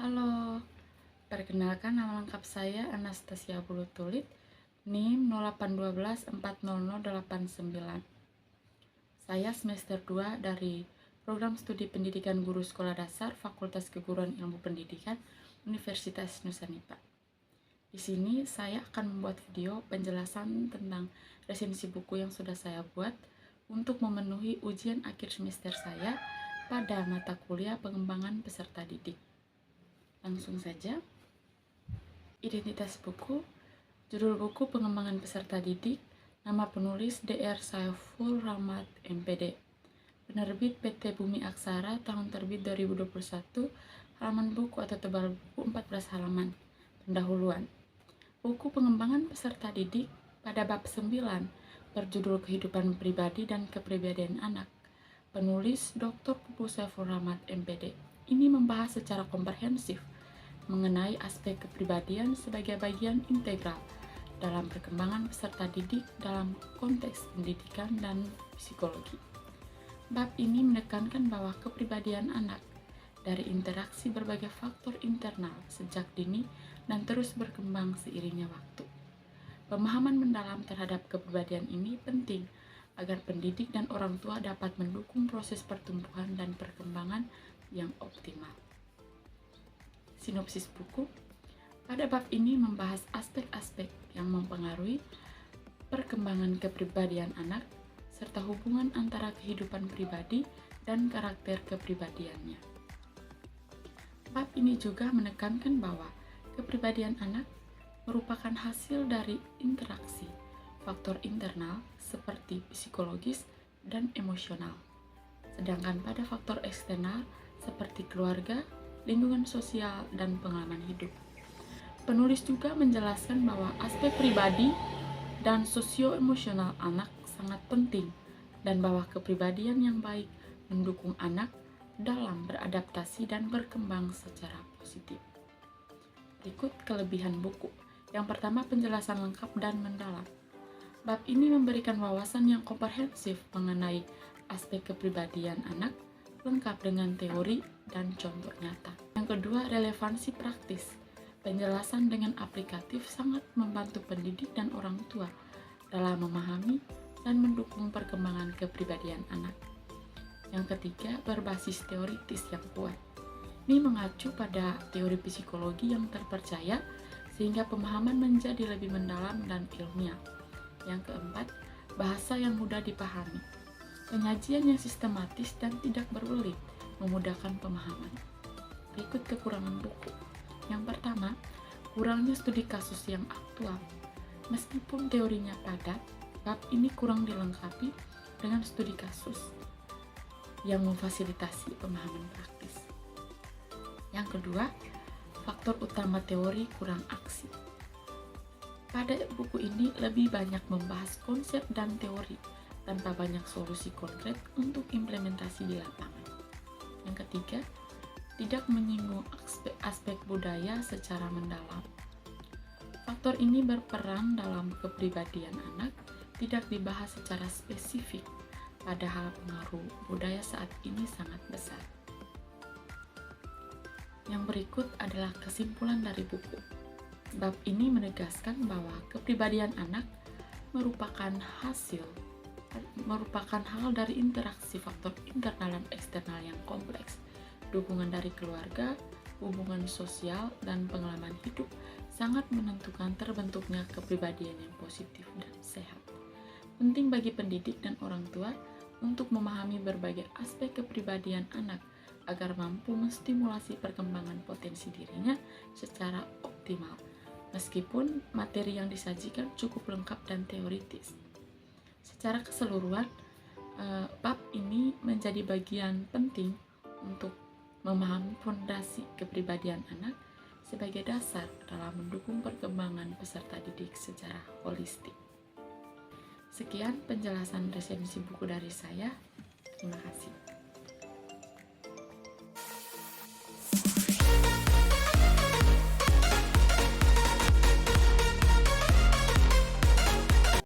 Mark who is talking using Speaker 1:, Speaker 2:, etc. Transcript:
Speaker 1: Halo, perkenalkan nama lengkap saya Anastasia Bulutulit, NIM 0812400809. Saya semester 2 dari Program Studi Pendidikan Guru Sekolah Dasar Fakultas Keguruan Ilmu Pendidikan Universitas Nusa Nipah. Di sini saya akan membuat video penjelasan tentang resensi buku yang sudah saya buat untuk memenuhi ujian akhir semester saya pada mata kuliah pengembangan peserta didik. Langsung saja. Identitas buku, judul buku pengembangan peserta didik, nama penulis Dr. Saiful Rahmat MPD, penerbit PT Bumi Aksara, tahun terbit 2021, halaman buku atau tebal buku 14 halaman. Pendahuluan. Buku pengembangan peserta didik pada bab 9 berjudul Kehidupan Pribadi dan Kepribadian Anak. Penulis Dr. Pupu Saiful Rahmat MPD. Ini membahas secara komprehensif mengenai aspek kepribadian sebagai bagian integral dalam perkembangan peserta didik dalam konteks pendidikan dan psikologi. Bab ini menekankan bahwa kepribadian anak dari interaksi berbagai faktor internal sejak dini dan terus berkembang seiringnya waktu. Pemahaman mendalam terhadap kepribadian ini penting agar pendidik dan orang tua dapat mendukung proses pertumbuhan dan perkembangan yang optimal. Sinopsis buku. Pada bab ini membahas aspek-aspek yang mempengaruhi perkembangan kepribadian anak serta hubungan antara kehidupan pribadi dan karakter kepribadiannya. Bab ini juga menekankan bahwa kepribadian anak merupakan hasil dari interaksi faktor internal seperti psikologis dan emosional. Sedangkan pada faktor eksternal seperti keluarga, lingkungan sosial, dan pengalaman hidup. Penulis juga menjelaskan bahwa aspek pribadi dan sosio-emosional anak sangat penting dan bahwa kepribadian yang baik mendukung anak dalam beradaptasi dan berkembang secara positif. Berikut kelebihan buku. Yang pertama, penjelasan lengkap dan mendalam. Bab ini memberikan wawasan yang komprehensif mengenai aspek kepribadian anak, lengkap dengan teori dan contoh nyata. Yang kedua, relevansi praktis. Penjelasan dengan aplikatif sangat membantu pendidik dan orang tua dalam memahami dan mendukung perkembangan kepribadian anak. Yang ketiga, berbasis teoritis yang kuat. Ini mengacu pada teori psikologi yang terpercaya sehingga pemahaman menjadi lebih mendalam dan ilmiah. Yang keempat, bahasa yang mudah dipahami. Penyajian yang sistematis dan tidak berbelit memudahkan pemahaman. Berikut kekurangan buku. Yang pertama, kurangnya studi kasus yang aktual. Meskipun teorinya padat, bab ini kurang dilengkapi dengan studi kasus yang memfasilitasi pemahaman praktis. Yang kedua, faktor utama teori kurang aksi. Pada buku ini lebih banyak membahas konsep dan teori tanpa banyak solusi konkret untuk implementasi di lapangan. Yang ketiga, tidak menyinggung aspek budaya secara mendalam. Faktor ini berperan dalam kepribadian anak, tidak dibahas secara spesifik, padahal pengaruh budaya saat ini sangat besar. Yang berikut adalah kesimpulan dari buku. Bab ini menegaskan bahwa kepribadian anak merupakan hal dari interaksi faktor internal dan eksternal yang kompleks. Dukungan dari keluarga, hubungan sosial, dan pengalaman hidup sangat menentukan terbentuknya kepribadian yang positif dan sehat. Penting bagi pendidik dan orang tua untuk memahami berbagai aspek kepribadian anak agar mampu menstimulasi perkembangan potensi dirinya secara optimal, meskipun materi yang disajikan cukup lengkap dan teoritis. Secara keseluruhan, bab ini menjadi bagian penting untuk memahami fondasi kepribadian anak sebagai dasar dalam mendukung perkembangan peserta didik secara holistik. Sekian penjelasan resensi buku dari saya. Terima kasih.